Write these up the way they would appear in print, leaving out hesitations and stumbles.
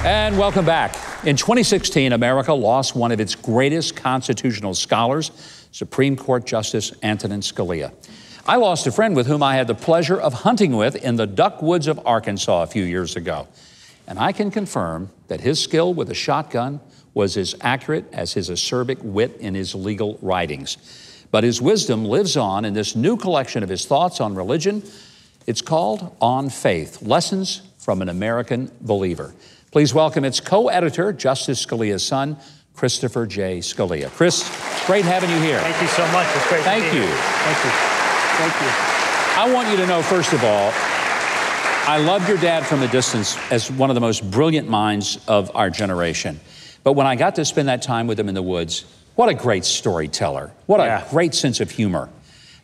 And welcome back. In 2016, America lost one of its greatest constitutional scholars, Supreme Court Justice Antonin Scalia. I lost a friend with whom I had the pleasure of hunting with in the duck woods of Arkansas a few years ago. And I can confirm that his skill with a shotgun was as accurate as his acerbic wit in his legal writings. But his wisdom lives on in this new collection of his thoughts on religion. It's called On Faith, Lessons from an American Believer. Please welcome its co-editor, Justice Scalia's son, Christopher J. Scalia. Chris, great having you here. Thank you so much. It's great to be here. Thank you. Thank you. I want you to know, first of all, I loved your dad from a distance as one of the most brilliant minds of our generation. But when I got to spend that time with him in the woods, what a great storyteller. What a great sense of humor.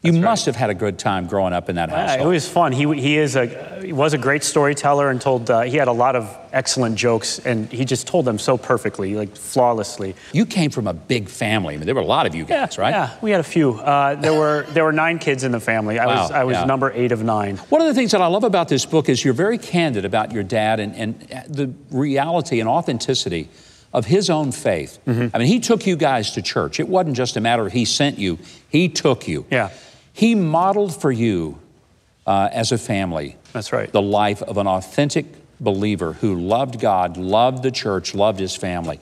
You must have had a good time growing up in that household. It was fun. He was a great storyteller and he had a lot of excellent jokes, and he just told them so perfectly, like flawlessly. You came from a big family. I mean, there were a lot of you guys, right? Yeah, we had a few. There were 9 kids in the family. I was number 8 of 9. One of the things that I love about this book is you're very candid about your dad and the reality and authenticity of his own faith. I mean, he took you guys to church. It wasn't just a matter of he sent you, he took you. Yeah. He modeled for you as a family. That's right. The life of an authentic believer who loved God, loved the church, loved his family.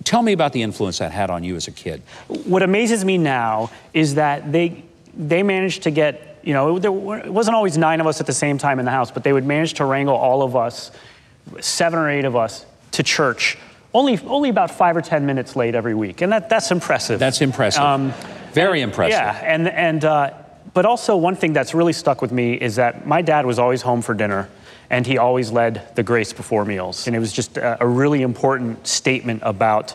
Tell me about the influence that had on you as a kid. What amazes me now is that they managed to get, it wasn't always 9 of us at the same time in the house, but they would manage to wrangle all of us, 7 or 8 of us, to church. Only about 5 or 10 minutes late every week, and that's impressive. That's impressive. Very impressive. Yeah, but also one thing that's really stuck with me is that my dad was always home for dinner, and he always led the grace before meals, and it was just a really important statement about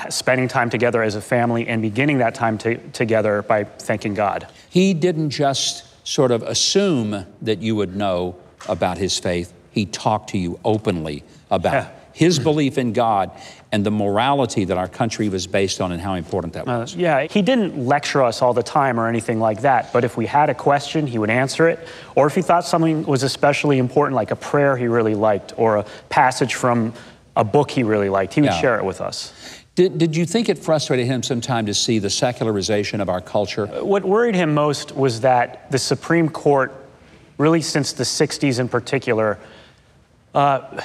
spending time together as a family and beginning that time together by thanking God. He didn't just sort of assume that you would know about his faith. He talked to you openly about his belief in God and the morality that our country was based on and how important that was. Yeah, he didn't lecture us all the time or anything like that, but if we had a question, he would answer it. Or if he thought something was especially important, like a prayer he really liked or a passage from a book he really liked, he would share it with us. Did you think it frustrated him sometime to see the secularization of our culture? What worried him most was that the Supreme Court, really since the 60s in particular, the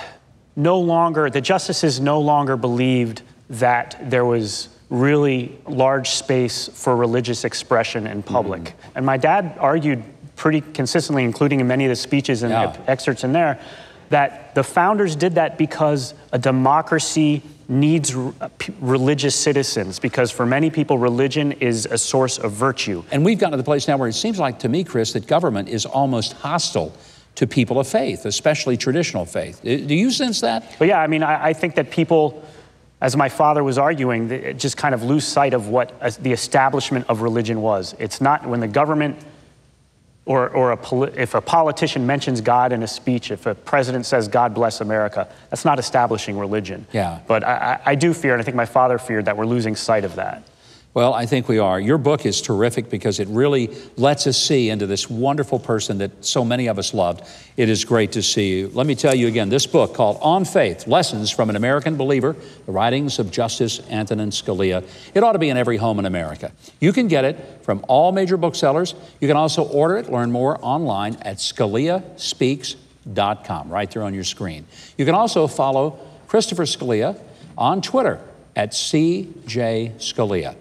justices no longer believed that there was really large space for religious expression in public. And my dad argued pretty consistently, including in many of the speeches and excerpts in there, that the founders did that because a democracy needs religious citizens, because for many people, religion is a source of virtue. And we've gotten to the place now where it seems like to me, Chris, that government is almost hostile to people of faith, especially traditional faith. Do you sense that? But yeah, I mean, I think that people, as my father was arguing, just kind of lose sight of what the establishment of religion was. It's not when the government if a politician mentions God in a speech, if a president says, God bless America, that's not establishing religion. Yeah. But I do fear, and I think my father feared, that we're losing sight of that. Well, I think we are. Your book is terrific because it really lets us see into this wonderful person that so many of us loved. It is great to see you. Let me tell you again, this book called On Faith, Lessons from an American Believer, the writings of Justice Antonin Scalia. It ought to be in every home in America. You can get it from all major booksellers. You can also order it, learn more online at ScaliaSpeaks.com, right there on your screen. You can also follow Christopher Scalia on Twitter at CJ Scalia.